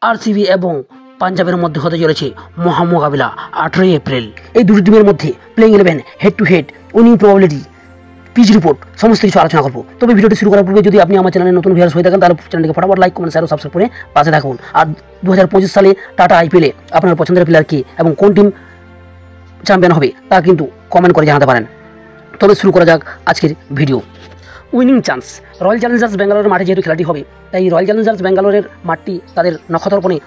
RCB এবং পাঞ্জাবের মধ্যে হতে চলেছে মহামোকাবিলা 18 এপ্রিল। এই দুটি টিমের মধ্যে playing 11, head to head, winning probability, pitch report সমস্ত কিছু আলোচনা করবো। তবে ভিডিওটি শুরু করার পূর্বে যদি আপনি আমার চ্যানেলে নতুন ভিউয়ার্স হয়ে থাকেন তাহলে চ্যানেলটিকে ফটাফট লাইক, কমেন্ট, শেয়ার ও সাবস্ক্রাইব করে পাশে থাকুন। আর 2025 সালে টাটা আইপিএলে আপনার পছন্দের প্লেয়ার কে এবং কোন টিম চ্যাম্পিয়ন হবে তা কিন্তু কমেন্ট করে জানাতে পারেন। তবে শুরু করা যাক আজকের video. Winning chance. Royal Challengers ব্যাঙ্গালোরের মাঠে যেহেতু খেলাটি হবে, তাই রয়্যাল চ্যালেঞ্জার্স ব্যাঙ্গালোরের মাঠটি তাদের নক্ষত্রপণে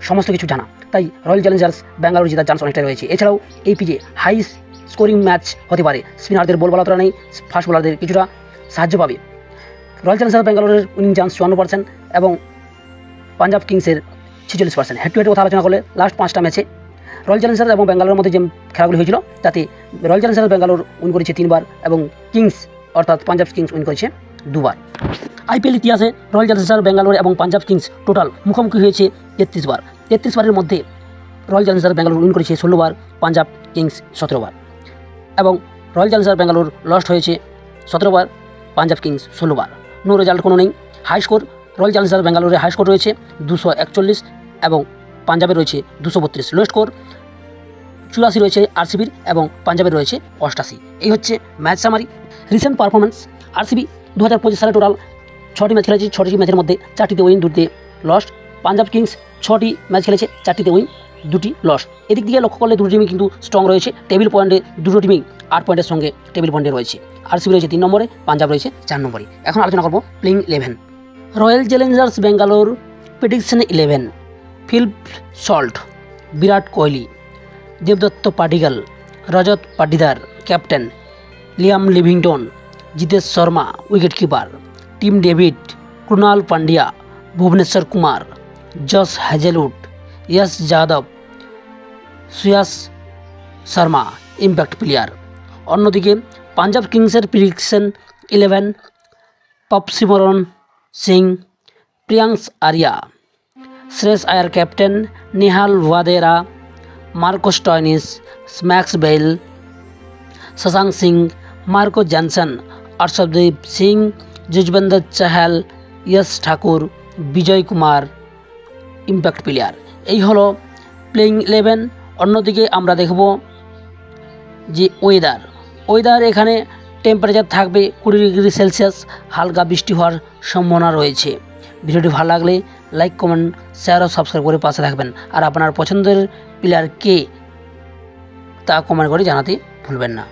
সমস্ত কিছু জানা, তাই রয়্যাল চ্যালেঞ্জার্স ব্যাঙ্গালোর জেতার চান্স অনেকটাই রয়েছে। এছাড়াও এই পিচে হাই স্কোরিং ম্যাচ হতে পারে। স্পিনারদের বল বলাতরা নেই, ফাস্ট বোলারদের কিছুটা সাহায্য পাবে। রয়্যাল চ্যালেঞ্জার্স ব্যাঙ্গালোরের উইনিং চান্স 54% এবং পাঞ্জাব কিংসের 46%। হেড টু হেড কথা আলোচনা করলে লাস্ট 5টা ম্যাচে রয়্যাল চ্যালেঞ্জার্স এবং ব্যাঙ্গালোরের মধ্যে যে খেলাগুলি হয়েছিল তাতে রয়্যাল চ্যালেঞ্জার্স ব্যাঙ্গালোর উইন করেছে 3 বার এবং কিংস অর্থাৎ পাঞ্জাব কিংস উইন করেছে 2 বার। আইপিএল ইতিহাসে রয়্যাল চ্যালেঞ্জার্স ব্যাঙ্গালোর এবং পাঞ্জাব কিংস টোটাল মুখোমুখি হয়েছে 33 বার। 33 বারের মধ্যে রয়্যাল চ্যালেঞ্জার্স ব্যাঙ্গালোর উইন করেছে 16 বার, পাঞ্জাব কিংস 17 বার এবং রয়্যাল চ্যালেঞ্জার্স ব্যাঙ্গালোর লস্ট হয়েছে 17 বার, পাঞ্জাব কিংস 16 বার। নো রেজাল্ট কোনো নেই। হাই স্কোর রয়্যাল চ্যালেঞ্জার্স ব্যাঙ্গালোরের হাই স্কোর রয়েছে 241 এবং পাঞ্জাবের রয়েছে 232। লো স্কোর 84 রয়েছে আরসিবির এবং পাঞ্জাবের রয়েছে 88। এই হচ্ছে match summary. Recent performance. RCB 2025 সালে টোটাল 6টি ম্যাচ খেলেছে, 6টি ম্যাচের মধ্যে 4টিতে উইন, 2টিতে লস। পাঞ্জাব কিংস 6টি ম্যাচ খেলেছে, 4টিতে উইন, 2টি লস। এদিক দিয়ে লক্ষ্য করলে দুটো টিমই কিন্তু স্ট্রং রয়েছে। টেবিল পয়েন্টে দুটো টিমই 8 পয়েন্টের সঙ্গে টেবিল পয়েন্টে রয়েছে। আরসিবি রয়েছে 3 নম্বরে, পাঞ্জাব রয়েছে 4 নম্বরে। এখন আলোচনা করব playing 11। Royal Challengers Bangalore prediction 11। Phil Salt, Virat Kohli, দেবদত্ত Padikkal, Rajat Patidar captain, Liam Livingstone, Jitesh Sharma wicket keeper, Tim David, Krunal Pandya, Bhuvneshwar Kumar, Josh Hazlewood, Yash Yadav, Suyash Sharma impact player. অন্যদিকে পাঞ্জাব কিংসের prediction 11। Prabhsimran Singh, Priyansh Arya, Shreyas Iyer captain, Nehal Wadhera, Marco Stoinis, Maxwell, Shashank Singh, Marco Jansen, Arshdeep Singh, Yuzvendra Chahal, Yash Thakur, Vijay Kumar impact player. এই হলো প্লেইং 11। অন্যদিকে আমরা দেখব যে ওয়েদার এখানে টেম্পারেচার থাকবে 20 ডিগ্রি সেলসিয়াস, হালকা বৃষ্টি হওয়ার সম্ভাবনা রয়েছে। ভিডিওটি ভালো লাগলে লাইক, কমেন্ট, শেয়ার ও সাবস্ক্রাইব করে পাশে থাকবেন। আর আপনার পছন্দের প্লেয়ার কে তা কমেন্ট করে জানাতে ভুলবেন না।